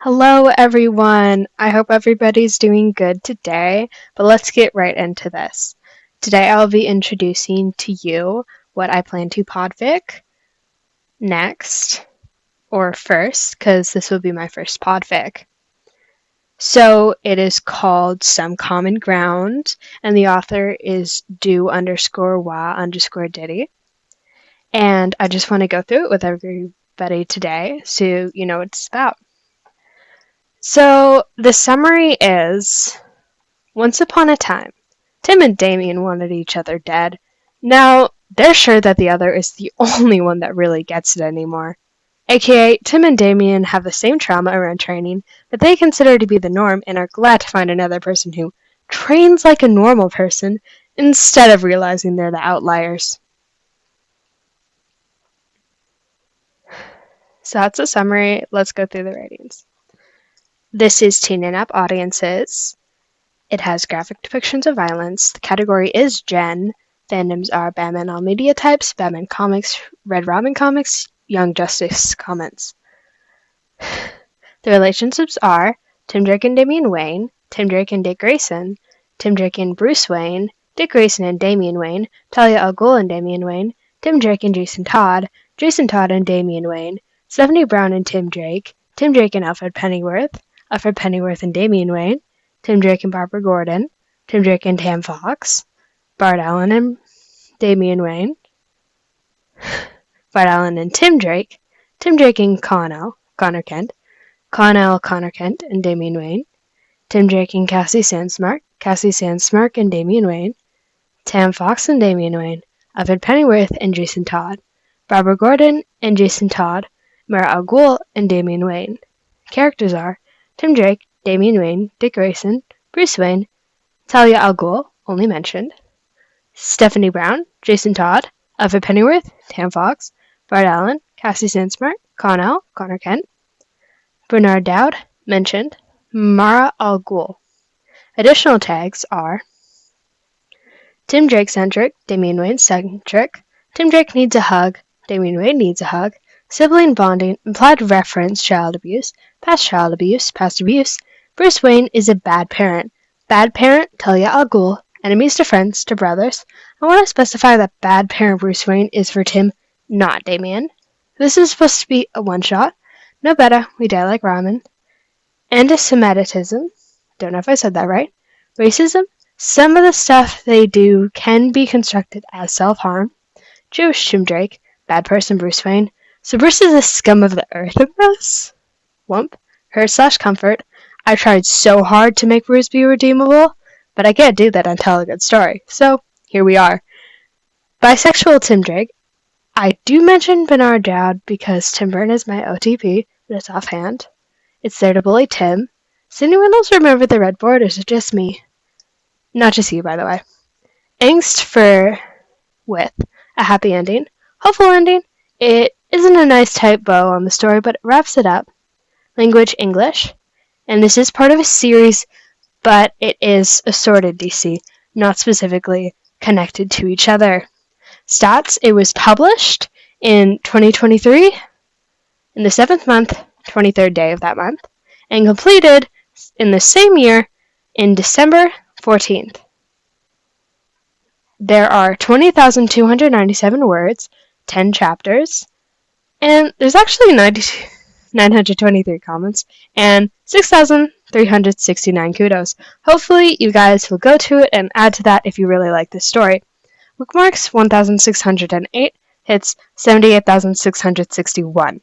Hello everyone! I hope everybody's doing good today, but let's get right into this. Today I'll be introducing to you what I plan to podfic next, or first, because this will be my first podfic. So it is called Some Common Ground, and the author is do_wa_diddy. And I just want to go through it with everybody today so you know what it's about. So, the summary is, once upon a time, Tim and Damian wanted each other dead. Now, they're sure that the other is the only one that really gets it anymore. AKA, Tim and Damian have the same trauma around training that they consider to be the norm and are glad to find another person who trains like a normal person instead of realizing they're the outliers. So that's a summary. Let's go through the ratings. This is teen and up audiences. It has graphic depictions of violence. The category is Gen. Fandoms are Batman All Media Types, Batman Comics, Red Robin Comics, Young Justice Comics. The relationships are Tim Drake and Damian Wayne, Tim Drake and Dick Grayson, Tim Drake and Bruce Wayne, Dick Grayson and Damian Wayne, Talia al Ghul and Damian Wayne, Tim Drake and Jason Todd and Damian Wayne, Stephanie Brown and Tim Drake and Alfred Pennyworth and Damian Wayne, Tim Drake and Barbara Gordon, Tim Drake and Tam Fox, Bart Allen and Damian Wayne, Bart Allen and Tim Drake and Connor Kent and Damian Wayne, Tim Drake and Cassie Sandsmark and Damian Wayne, Tam Fox and Damian Wayne, Alfred Pennyworth and Jason Todd, Barbara Gordon and Jason Todd, Mara Al Ghul and Damian Wayne. Characters are Tim Drake, Damian Wayne, Dick Grayson, Bruce Wayne, Talia al Ghul, only mentioned, Stephanie Brown, Jason Todd, Alfred Pennyworth, Tam Fox, Bart Allen, Cassie Sandsmark, Connor Kent, Bernard Dowd, mentioned, Mara al Ghul. Additional tags are Tim Drake centric, Damian Wayne centric, Tim Drake needs a hug, Damian Wayne needs a hug, sibling bonding, implied reference, child abuse, past abuse, Bruce Wayne is a bad parent, Talia al Ghul, enemies to friends, to brothers. I want to specify that bad parent Bruce Wayne is for Tim, not Damian. This is supposed to be a one-shot. No better, we die like ramen. Anti-Semitism, don't know if I said that right. Racism, some of the stuff they do can be constructed as self-harm. Jewish Tim Drake, bad person Bruce Wayne. So Bruce is the scum of the earth in this? Wump. Hurt/comfort. I tried so hard to make Bruce be redeemable, but I can't do that and tell a good story. So, here we are. Bisexual Tim Drake. I do mention Bernard Dowd because Tim Burton is my OTP, but it's offhand. It's there to bully Tim. Does anyone else remember the red board, or is it just me? Not just you, by the way. Angst with a happy ending. Hopeful ending. It isn't a nice tight bow on the story, but it wraps it up. Language, English. And this is part of a series, but it is assorted DC, not specifically connected to each other. Stats, it was published in 2023, in the 7th month, 23rd day of that month, and completed in the same year, in December 14th. There are 20,297 words, 10 chapters, and there's actually 923 comments, and 6,369 kudos. Hopefully you guys will go to it and add to that if you really like this story. Bookmarks 1,608, hits 78,661.